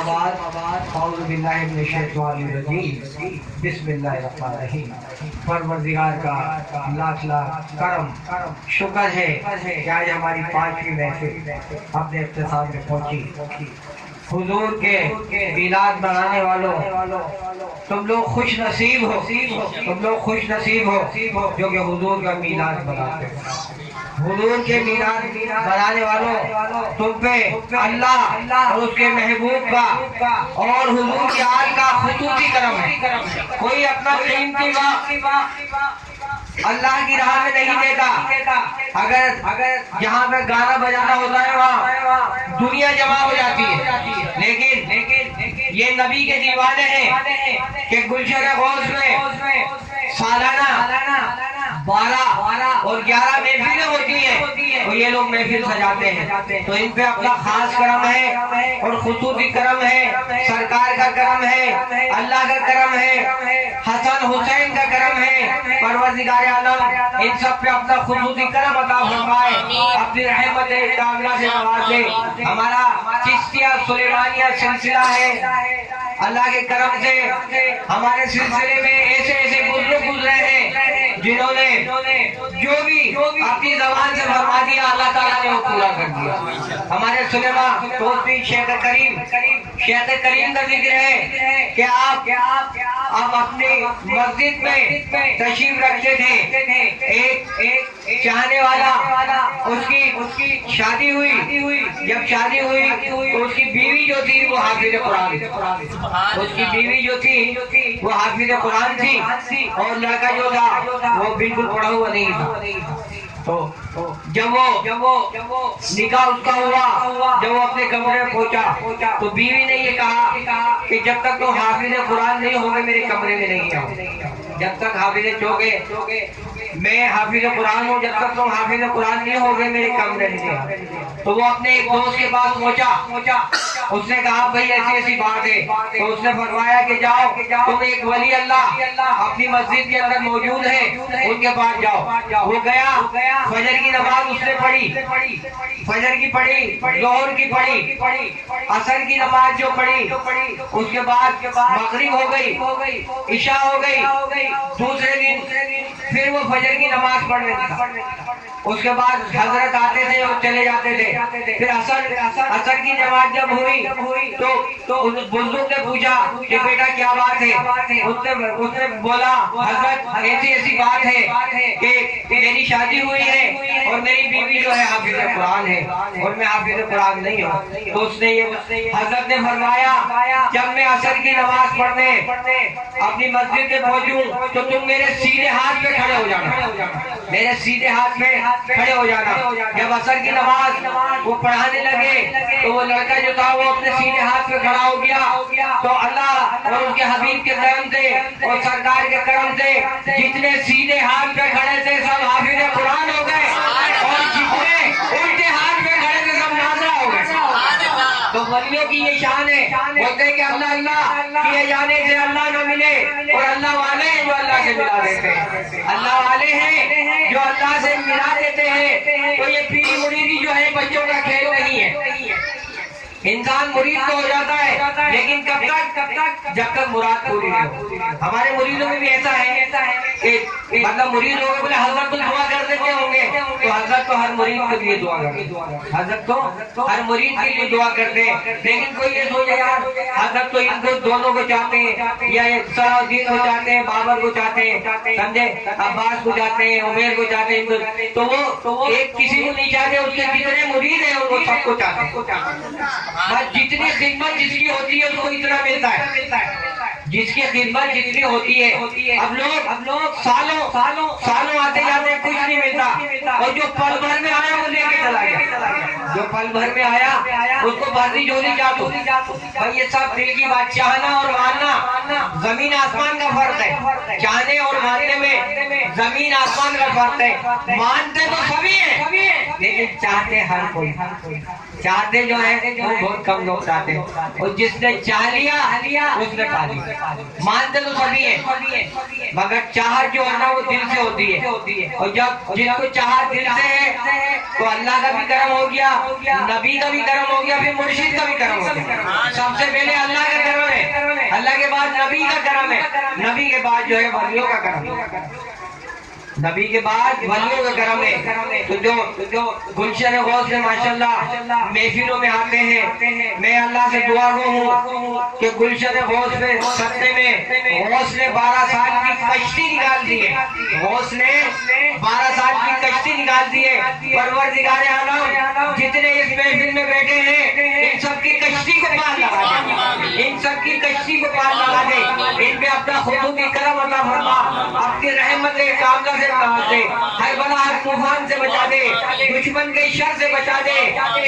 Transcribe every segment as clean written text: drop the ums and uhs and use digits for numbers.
اعوذ باللہ من الشیطان الرجیم بسم اللہ الرحمن الرحیم۔ پروردگار کا لاکھ لاکھ کرم شکر ہے کہ آج ہماری 5ویں محفل اپنے اختتام میں پہنچی۔ حضور کے میلاد منانے والوں، تم لوگ خوش نصیب ہو، تم لوگ خوش نصیب ہو جو کہ حضور کا میلاد مناتے ہو۔ حضور کے میلاد منانے والوں، تم پہ اللہ اور اس کے محبوب کا اور حضور کی آل کا خصوصی کرم ہے۔ کوئی اپنا قیمتی وقت اللہ کی راہ میں نہیں دیتا۔ اگر جہاں پہ گانا بجانا ہوتا ہے وہاں دنیا جمع ہو جاتی ہے، لیکن یہ نبی کے دیوانے ہیں کہ گلشن غوث میں سالانہ 12 اور 11 محفلیں ہوتی ہیں اور یہ لوگ محفل سجاتے ہیں، تو ان پہ اپنا خاص کرم ہے اور خصوصی کرم ہے، سرکار کا کرم ہے، اللہ کا کرم ہے، حسن حسین کا کرم ہے۔ پروردگار عالم ان سب پہ اپنا خصوصی کرم عطا فرمائے، اپنی رحمت کاملہ سے نواز دے۔ ہمارا چشتیہ سلیمانیہ سلسلہ ہے، اللہ کے کرم سے ہمارے سلسلے میں ایسے بزرگ گزرے ہیں جنہوں نے جو بھی اپنی زبان سے فرما دیا اللہ تعالیٰ نے وہ پورا کر دیا۔ ہمارے سلیما توفی شیخ کریم کا ذکر ہے کہ آپ اپنی مسجد میں تشریف رکھتے تھے، ایک چاہنے والا اس کی شادی ہوئی، جب شادی ہوئی تو اس کی بیوی جو تھی وہ حافظ قرآن، اس کی بیوی جو تھی وہ حافظ قرآن تھی اور لڑکا جو تھا وہ بالکل پڑھا ہوا نہیں تھا۔ تو جب وہ نکاح اس کا ہوا، جب وہ اپنے کمرے میں پہنچا تو بیوی نے یہ کہا کہ جب تک تو حافظ قرآن نہیں ہوگے میرے کمرے میں نہیں آؤ، جب تک حافظ چوگے میں حافظ قرآن ہوں، جب تک تم حافظ قرآن نہیں ہوگے میرے کمرے میں نہیں آؤ۔ تو وہ اپنے ایک دوست کے پاس پہنچا، اس نے کہا بھائی ایسی بات ہے، تو اس نے فرمایا کہ جاؤ تم ایک ولی اللہ اپنی مسجد کے اندر موجود ہے، ان کے پاس جاؤ۔ وہ گیا، فجر کی نماز اس نے پڑھی، فجر کی پڑھی، ظہر کی پڑھی، عصر کی نماز جو پڑھی، اس کے بعد مغرب ہو گئی، عشاء ہو گئی، دوسرے دن پھر وہ فجر کی نماز پڑھ لیتا۔ اس کے بعد حضرت آتے تھے اور چلے جاتے تھے۔ پھر عصر کی نماز جب ہوئی تو اس بزرگ نے پوچھا کہ بیٹا کیا بات ہے؟ اس نے بولا حضرت ایسی بات ہے کہ میری شادی ہوئی ہے اور میری بیوی جو ہے حافظ قرآن ہے اور میں حافظ قرآن نہیں ہوں۔ تو اس نے حضرت نے فرمایا جب میں عصر کی نماز پڑھنے اپنی مسجد میں پہنچوں تو تم میرے سیدھے ہاتھ پہ کھڑے ہو جانا، میرے سیدھے ہاتھ پہ کھڑے ہو جانا۔ جب عصر کی نماز وہ پڑھانے لگے تو وہ لڑکا جو تھا وہ اپنے سیدھے ہاتھ پہ کھڑا ہو گیا، تو اللہ اور اس کے حبیب کے کرم سے اور سرکار کے کرم سے جتنے سیدھے ہاتھ پہ کھڑے تھے سب حافظ قرآن ہو گئے اور جتنے الٹے ہاتھ پہ کھڑے تھے سب ناظرہ ہو گئے۔ تو ولیوں کی یہ شان ہے، بولتے ہیں کہ اللہ کیے جانے سے اللہ نہ ملے، اور اللہ والے ہیں جو اللہ سے ملا دیتے ہیں، اللہ والے ہیں جو اللہ سے ملا دیتے ہیں۔ تو یہ پیری مریدی جو ہے بچوں کا کھیل نہیں ہے۔ انسان مرید تو ہو جاتا ہے لیکن کب تک؟ جب تک مراد پوری نہیں ہو۔ ہمارے مریدوں میں بھی ایسا ہے کہ مطلب مرید ہو گئے بولے حضرت تو دعا کر دیتے ہوں گے، تو حضرت تو ہر مرید کے لیے دعا کرتے، حضرت تو ہر مرید کے لیے دعا کرتے ہیں، لیکن کوئی یہ سوچے یار حضرت تو ان کو دونوں کو چاہتے ہیں، یا صلاح الدین کو چاہتے ہیں، بابر کو چاہتے ہیں، سمجھے، عباس کو چاہتے ہیں، عمیر کو چاہتے ہیں، تو وہ ایک کسی کو نہیں چاہتے، اس کے جتنے مرید ہیں ان کو سب کو چاہتے ہیں۔ بس جتنی خدمت جس کی ہوتی ہے اس کو اتنا ملتا ہے، جس کی خدمت جتنی ہوتی ہے۔ اب لوگ سالوں آتے جاتے کچھ نہیں ملتا، اور جو پل بھر میں آیا وہ لے کے چلا گیا، جو پل بھر میں آیا اس کو بھرنی جوڑی جاتو۔ بھائی یہ سب دل کی بات، چاہنا اور ماننا زمین آسمان کا فرق ہے، چاہنے اور ماننے میں زمین آسمان کا فرق ہے۔ مانتے تو سبھی ہیں لیکن چاہتے ہر کوئی، چاہتے جو ہے وہ بہت کم لوگ چاہتے ہیں، اور جس نے چاہ لیا اس نے پا لیا۔ مانتے تو سبھی ہیں مگر چاہت جو ہے نا وہ دل سے ہوتی ہے، اور جب جن کو چاہت دل سے ہے تو اللہ کا بھی کرم ہو گیا، نبی کا بھی کرم ہو گیا، پھر مرشد کا بھی کرم ہو گیا۔ سب سے پہلے اللہ کا کرم ہے، اللہ کے بعد نبی کا کرم ہے، نبی کے بعد جو ہے ولیوں کا کرم ہے، نبی کے بعد ولیوں کا کرم ہے۔ تو جو گلشن غوث میں ماشاءاللہ محفلوں میں آتے ہیں، میں اللہ سے دعا گو ہوں کہ گلشن غوث میں سطح میں غوث نے 12 سال کی کشتی نکال دی ہے، غوث نے 12 سال کی کشتی نکال دی ہے۔ پروردگار عالم جتنے اس محفل میں بیٹھے ہیں ان سب کی کشتی کو پار لگا دے، ان سب کی کشتی کو پار لگا دے، ان پہ اپنا خصوصی کرم عطا فرما، اپنی رحمت کاملہ سے نواز دے، ہر بلا ہر طوفان سے بچا دے، دشمن کے شر سے بچا دے،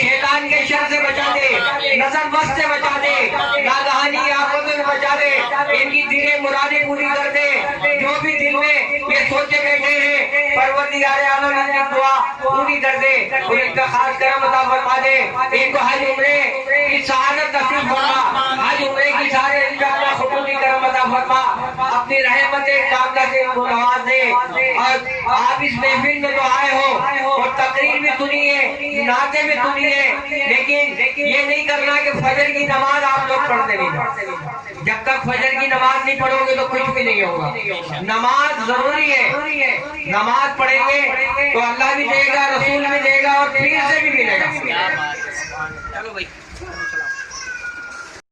شیطان کے شر سے بچا دے، نظر بس سے بچا دے، ناگہانی آفتوں سے بچا دے، ان کی دلیں مرادیں پوری کر دے، جو بھی دل میں یہ سوچے بیٹھے ہیں پروردگار عالم ان کی دعا پوری کر دے، اور ان کا خاص کرم عطا فرما دے، ان کو حج عمرے کی سعادت نصیب فرما، حج عمرے کی سعادت انشاءاللہ خصوصی کرم عطا فرما، اپنی رحمت کاملہ سے ان کو نواز دے۔ اور آپ اس محفل میں تو آئے ہو اور تقریر بھی سنی ہے، نعتیں بھی سنی ہے، لیکن یہ نہیں کرنا کہ فجر کی نماز آپ لوگ پڑھتے نہیں جاؤ۔ جب تک فجر کی نماز نہیں پڑھو گے تو کچھ بھی نہیں ہوگا۔ نماز ضروری ہے، نماز پڑھیں گے تو اللہ بھی دے گا، رسول بھی دے گا، اور پیر سے بھی ملے گا۔ چلو بھائی۔